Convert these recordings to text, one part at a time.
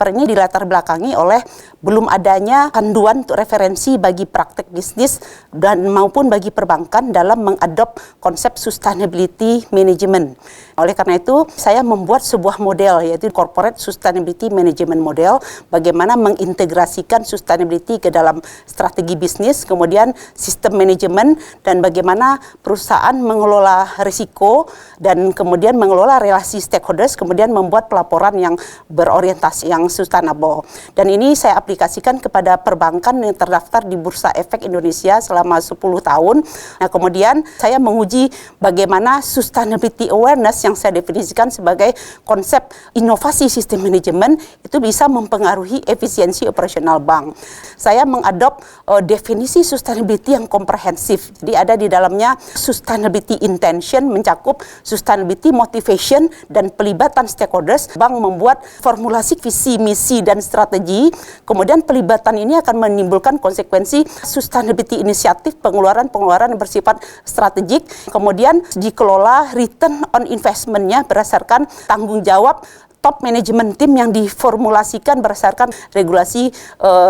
paper ini dilatar belakangi oleh belum adanya panduan untuk referensi bagi praktek bisnis dan maupun bagi perbankan dalam mengadop konsep sustainability management. Oleh karena itu, saya membuat sebuah model, yaitu Corporate Sustainability Management Model, bagaimana mengintegrasikan sustainability ke dalam strategi bisnis, kemudian sistem manajemen, dan bagaimana perusahaan mengelola risiko, dan kemudian mengelola relasi stakeholders, kemudian membuat pelaporan yang berorientasi, yang sustainable. Dan ini saya aplikasikan kepada perbankan yang terdaftar di Bursa Efek Indonesia selama 10 tahun. Nah, kemudian saya menguji bagaimana sustainability awareness yang saya definisikan sebagai konsep inovasi sistem manajemen itu bisa mempengaruhi efisiensi operasional bank. Saya mengadop definisi sustainability yang komprehensif. Jadi ada di dalamnya sustainability intention, mencakup sustainability motivation dan pelibatan stakeholders. Bank membuat formulasi visi, misi, dan strategi. Kemudian pelibatan ini akan menimbulkan konsekuensi sustainability inisiatif, pengeluaran-pengeluaran yang bersifat strategik. Kemudian dikelola return on investment-nya berdasarkan tanggung jawab top management team yang diformulasikan berdasarkan regulasi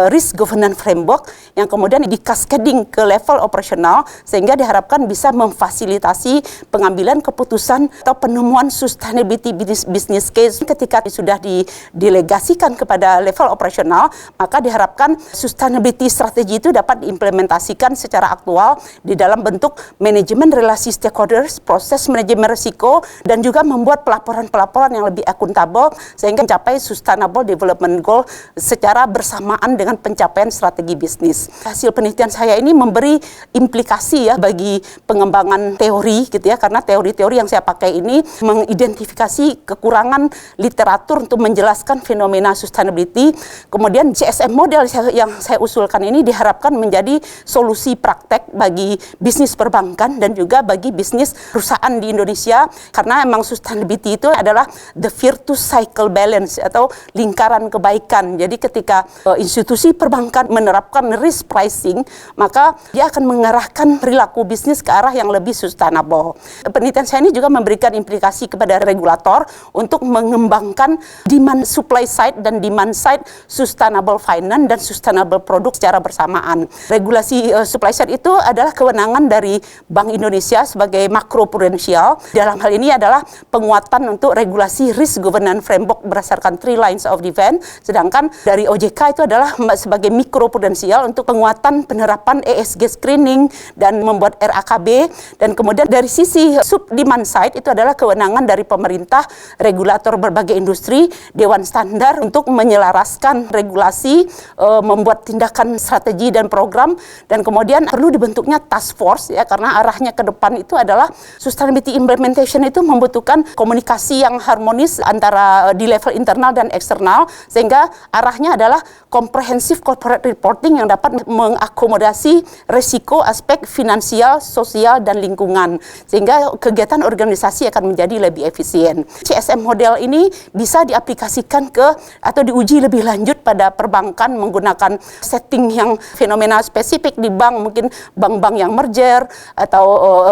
risk governance framework yang kemudian dikaskading ke level operasional sehingga diharapkan bisa memfasilitasi pengambilan keputusan atau penemuan sustainability business case ketika sudah didelegasikan kepada level operasional, maka diharapkan sustainability strategi itu dapat diimplementasikan secara aktual di dalam bentuk manajemen relasi stakeholders, proses manajemen risiko, dan juga membuat pelaporan-pelaporan yang lebih akuntabel sehingga mencapai sustainable development goal secara bersamaan dengan pencapaian strategi bisnis. Hasil penelitian saya ini memberi implikasi ya bagi pengembangan teori gitu ya, karena teori-teori yang saya pakai ini mengidentifikasi kekurangan literatur untuk menjelaskan fenomena sustainability. Kemudian CSM model yang saya usulkan ini diharapkan menjadi solusi praktek bagi bisnis perbankan dan juga bagi bisnis perusahaan di Indonesia, karena memang sustainability itu adalah the virtuous cycle balance atau lingkaran kebaikan. Jadi ketika institusi perbankan menerapkan risk pricing, maka dia akan mengarahkan perilaku bisnis ke arah yang lebih sustainable. Penelitian saya ini juga memberikan implikasi kepada regulator untuk mengembangkan demand supply side dan demand side sustainable finance dan sustainable product secara bersamaan. Regulasi supply side itu adalah kewenangan dari Bank Indonesia sebagai makro prudensial. Dalam hal ini adalah penguatan untuk regulasi risk governance framework berdasarkan 3 lines of defense, sedangkan dari OJK itu adalah sebagai mikro prudensial untuk penguatan penerapan ESG screening dan membuat RAKB. Dan kemudian dari sisi sub demand side itu adalah kewenangan dari pemerintah, regulator berbagai industri, dewan standar untuk menyelaraskan regulasi, membuat tindakan strategi dan program, dan kemudian perlu dibentuknya task force ya, karena arahnya ke depan itu adalah sustainability implementation itu membutuhkan komunikasi yang harmonis antara di level internal dan eksternal, sehingga arahnya adalah comprehensive corporate reporting yang dapat mengakomodasi risiko aspek finansial, sosial, dan lingkungan, sehingga kegiatan organisasi akan menjadi lebih efisien. CSM model ini bisa diaplikasikan ke atau diuji lebih lanjut pada perbankan menggunakan setting yang fenomena spesifik di bank, mungkin bank-bank yang merger atau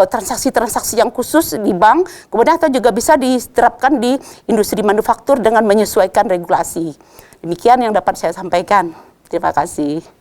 transaksi-transaksi yang khusus di bank, kemudian atau juga bisa diterapkan di industri manufaktur dengan menyesuaikan regulasi. Demikian yang dapat saya sampaikan. Terima kasih.